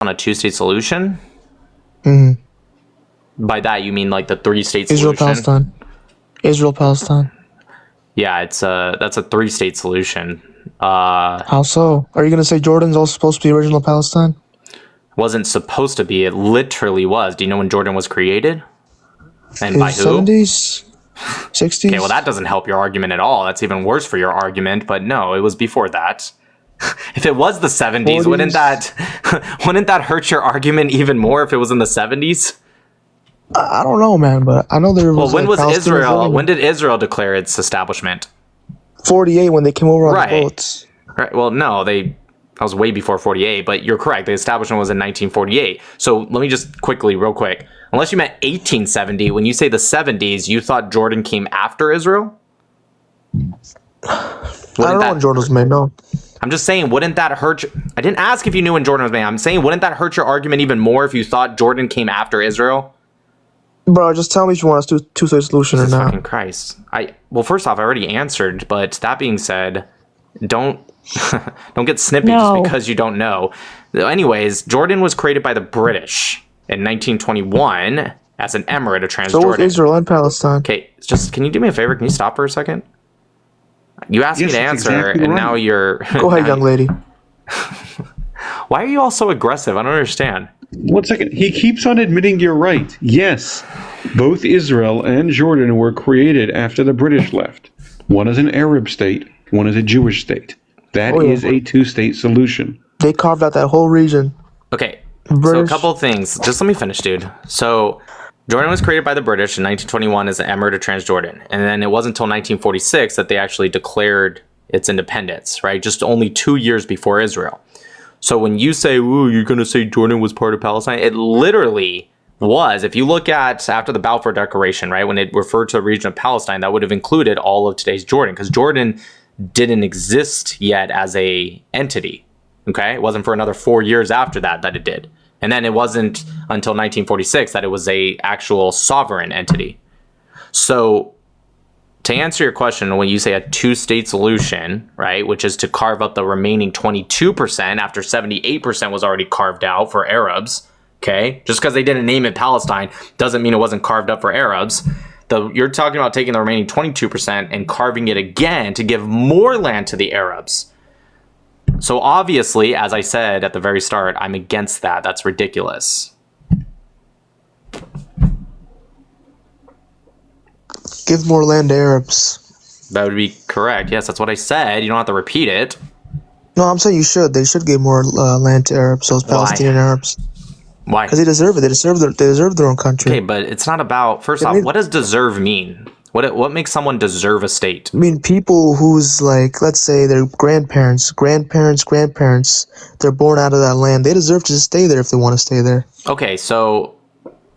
on a two-state solution? By that, you mean like the three-state solution? Israel-Palestine. Israel-Palestine. Yeah, that's a three-state solution. How so? Are you going to say Jordan's also supposed to be original Palestine? Wasn't supposed to be. It literally was. Do you know when Jordan was created? And by who? 70s? 60s? Okay, well, that doesn't help your argument at all. That's even worse for your argument. But no, it was before that. If it was the 70s, 40s? wouldn't that hurt your argument even more if it was in the 70s? I don't know, man, but I know there was. Well, when was Israel? When did Israel declare its establishment? 48, when they came over on the boats. Right. Well, no, that was way before 48, but you're correct. The establishment was in 1948. So let me just real quick. Unless you meant 1870, when you say the 70s, you thought Jordan came after Israel? I don't know when Jordan was made, no. I'm just saying, wouldn't that hurt I didn't ask if you knew when Jordan was made. I'm saying, wouldn't that hurt your argument even more if you thought Jordan came after Israel? Bro, just tell me if you want us to do two-state solution or not. Fucking Christ. Well, first off, I already answered, but that being said, don't get snippy just because you don't know. Anyways, Jordan was created by the British in 1921 as an emirate of Transjordan. So was Israel and Palestine. Okay, can you do me a favor? Can you stop for a second? You asked me to answer, exactly and now you're... Go ahead, young lady. Why are you all so aggressive? I don't understand. 1 second. He keeps on admitting you're right. Yes, both Israel and Jordan were created after the British left. One is an Arab state, one is a Jewish state. That is a two-state solution. They carved out that whole region. Okay, so a couple of things. Just let me finish, dude. So Jordan was created by the British in 1921 as an emirate of Transjordan. And then it wasn't until 1946 that they actually declared its independence, right? Just only 2 years before Israel. So when you say, ooh, you're going to say Jordan was part of Palestine, it literally was. If you look at after the Balfour Declaration, right, when it referred to the region of Palestine, that would have included all of today's Jordan, because Jordan didn't exist yet as a entity. Okay, it wasn't for another 4 years after that it did. And then it wasn't until 1946 that it was a actual sovereign entity. So to answer your question, when you say a two-state solution, right, which is to carve up the remaining 22% after 78% was already carved out for Arabs, okay? Just because they didn't name it Palestine doesn't mean it wasn't carved up for Arabs. You're talking about taking the remaining 22% and carving it again to give more land to the Arabs. So obviously, as I said at the very start, I'm against that. That's ridiculous. Give more land to Arabs. That would be correct. Yes, that's what I said. You don't have to repeat it. No, I'm saying you should. They should give more land to Arabs, those Palestinian Arabs. Why? Because they deserve it. They deserve their own country. Okay, but it's not about... First off, what does deserve mean? What makes someone deserve a state? I mean, people who's like, let's say their grandparents, they're born out of that land. They deserve to stay there if they want to stay there. Okay, so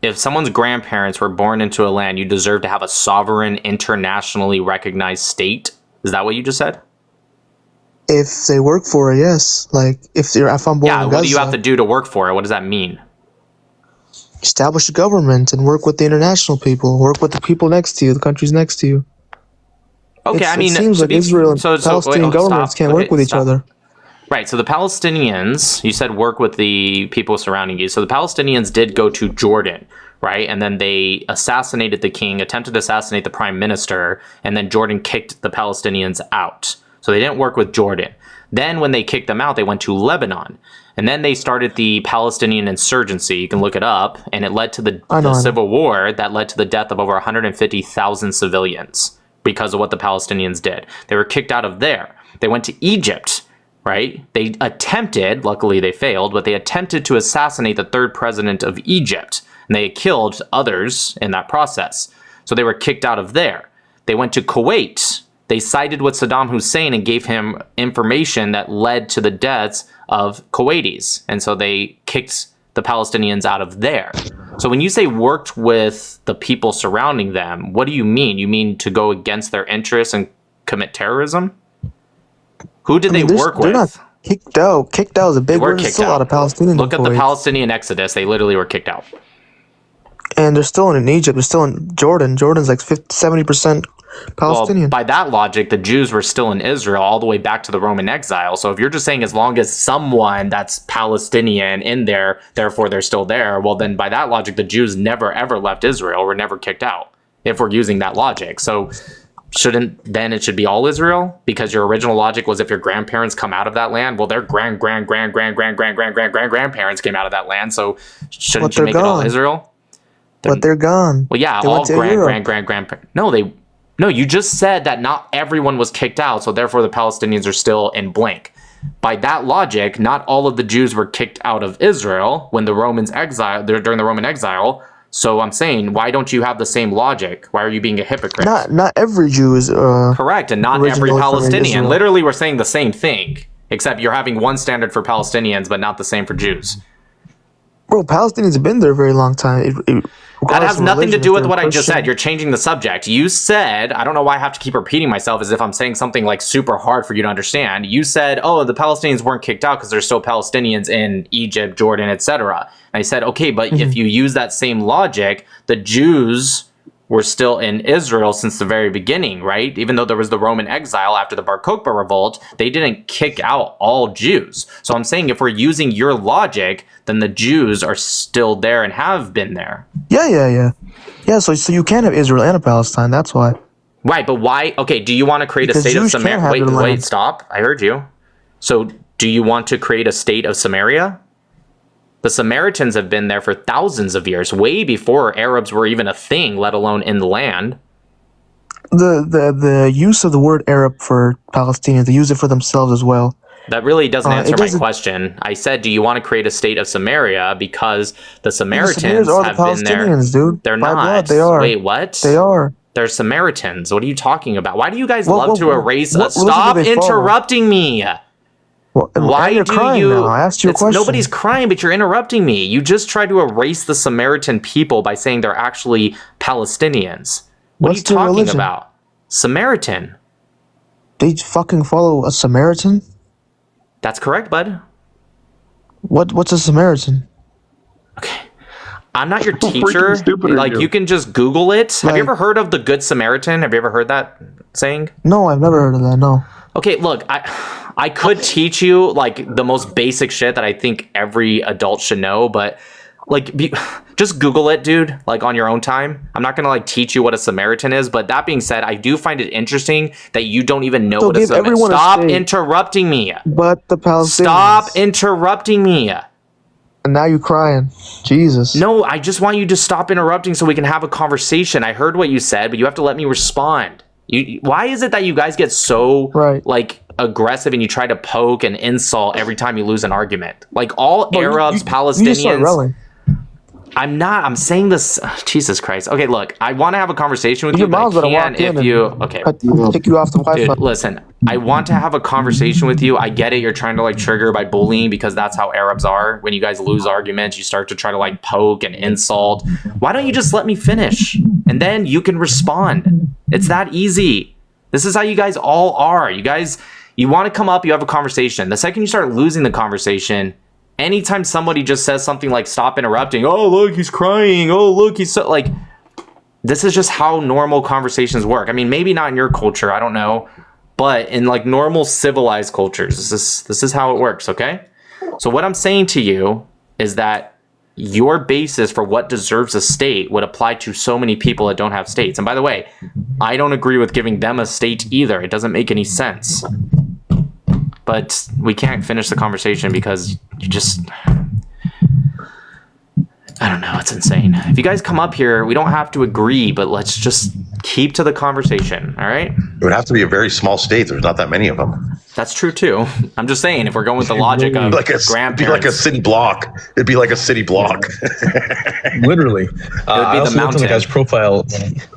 if someone's grandparents were born into a land, you deserve to have a sovereign, internationally recognized state? Is that what you just said? If they work for it, yes. Like, if I'm born in Gaza, what do you have to do to work for it? What does that mean? Establish a government and work with the international people. Work with the people next to you, the countries next to you. Okay, it seems like Israel and Palestinian governments can't work with each other. Right, so the Palestinians, you said work with the people surrounding you. So the Palestinians did go to Jordan, right? And then they assassinated the king, attempted to assassinate the prime minister, and then Jordan kicked the Palestinians out. So they didn't work with Jordan. Then when they kicked them out, they went to Lebanon. And then they started the Palestinian insurgency. You can look it up. And it led to the civil war that led to the death of over 150,000 civilians because of what the Palestinians did. They were kicked out of there. They went to Egypt, right? They attempted, luckily they failed, but they attempted to assassinate the third president of Egypt. And they killed others in that process. So they were kicked out of there. They went to Kuwait. They sided with Saddam Hussein and gave him information that led to the deaths of Kuwaitis. And so they kicked the Palestinians out of there. So when you say worked with the people surrounding them, what do you mean? You mean to go against their interests and commit terrorism? Who did they work with? They're not kicked out. Kicked out is a big word. There's still a lot of Palestinians. Look at the Palestinian exodus. They literally were kicked out. And they're still in Egypt. They're still in Jordan. Jordan's like 70% Palestinian. Well, by that logic, the Jews were still in Israel all the way back to the Roman exile. So if you're just saying as long as someone that's Palestinian in there, therefore they're still there, well, then by that logic, the Jews never ever left Israel, were never kicked out, if we're using that logic. So it should be all Israel? Because your original logic was if your grandparents come out of that land, well, their grandparents came out of that land, so shouldn't you make it all Israel? But they're gone. Well, yeah, all grandparents. No, you just said that not everyone was kicked out, so therefore the Palestinians are still in blank. By that logic, not all of the Jews were kicked out of Israel when the Romans exiled during the Roman exile. So I'm saying, why don't you have the same logic? Why are you being a hypocrite? Not every Jew is correct, and not every Palestinian. Literally, we're saying the same thing, except you're having one standard for Palestinians, but not the same for Jews. Bro, Palestinians have been there a very long time. That has nothing to do with what I just said. You're changing the subject. You said, I don't know why I have to keep repeating myself as if I'm saying something like super hard for you to understand. You said, oh, the Palestinians weren't kicked out because there's still Palestinians in Egypt, Jordan, etc. And I said, okay, but if you use that same logic, the Jews were still in Israel since the very beginning, right? Even though there was the Roman exile after the Bar Kokhba revolt, they didn't kick out all Jews. So I'm saying if we're using your logic, then the Jews are still there and have been there. Yeah, so you can have Israel and a Palestine, that's why. Right, but why? Okay, do you want to create a state of Samaria? Wait, stop. I heard you. So do you want to create a state of Samaria? The Samaritans have been there for thousands of years, way before Arabs were even a thing, let alone in the land. The use of the word Arab for Palestinians, they use it for themselves as well. That really doesn't answer my question. I said, do you want to create a state of Samaria because the Samaritans have been there? Dude. They're By not. blood, they are. Wait, what? They are. They're Samaritans. What are you talking about? Why do you guys love to erase us? Stop Stop interrupting me. Why you're do crying you? Now. I asked you a question. Nobody's crying, but you're interrupting me. You just tried to erase the Samaritan people by saying they're actually Palestinians. What are you talking about? Samaritan. They fucking follow a Samaritan? That's correct, bud. What's a Samaritan? Okay. I'm not your teacher. Like, you can just Google it. Have you ever heard of the Good Samaritan? Have you ever heard that saying? No, I've never heard of that, no. Okay, look, I could teach you, like, the most basic shit that I think every adult should know, but, like, just Google it, dude, like, on your own time. I'm not gonna, like, teach you what a Samaritan is, but that being said, I do find it interesting that you don't even know what a Samaritan is. Stop interrupting me. But the Palestinians. Stop interrupting me. And now you're crying. Jesus. No, I just want you to stop interrupting so we can have a conversation. I heard what you said, but you have to let me respond. Why is it that you guys get so like aggressive and you try to poke and insult every time you lose an argument? Like all Arabs, Palestinians. I'm saying this. Jesus Christ. Okay, look, I want to have a conversation with you, but I can't if you. Okay. Take you off the Wi-Fi. Dude, listen, I want to have a conversation with you. I get it. You're trying to like trigger by bullying because that's how Arabs are. When you guys lose arguments, you start to try to like poke and insult. Why don't you just let me finish and then you can respond? It's that easy. This is how you guys all are. You guys, you want to come up, you have a conversation. The second you start losing the conversation, anytime somebody just says something like stop interrupting, oh look he's crying, oh look he's so, like, this is just how normal conversations work. I mean, maybe not in your culture, I don't know, but in like normal civilized cultures, this is how it works. Okay, so what I'm saying to you is that your basis for what deserves a state would apply to so many people that don't have states. And by the way, I don't agree with giving them a state either. It doesn't make any sense. But we can't finish the conversation because you just, I don't know, it's insane. If you guys come up here, we don't have to agree, but let's just keep to the conversation, all right? It would have to be a very small state. There's not that many of them. That's true too. I'm just saying, if we're going with the logic of grandparents. It'd be like a city block. It'd be like a city block. Literally. I also looked on the guy's profile.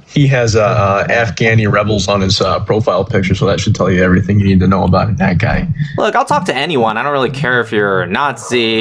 He has Afghani rebels on his profile picture, so that should tell you everything you need to know about that guy. Look, I'll talk to anyone. I don't really care if you're a Nazi,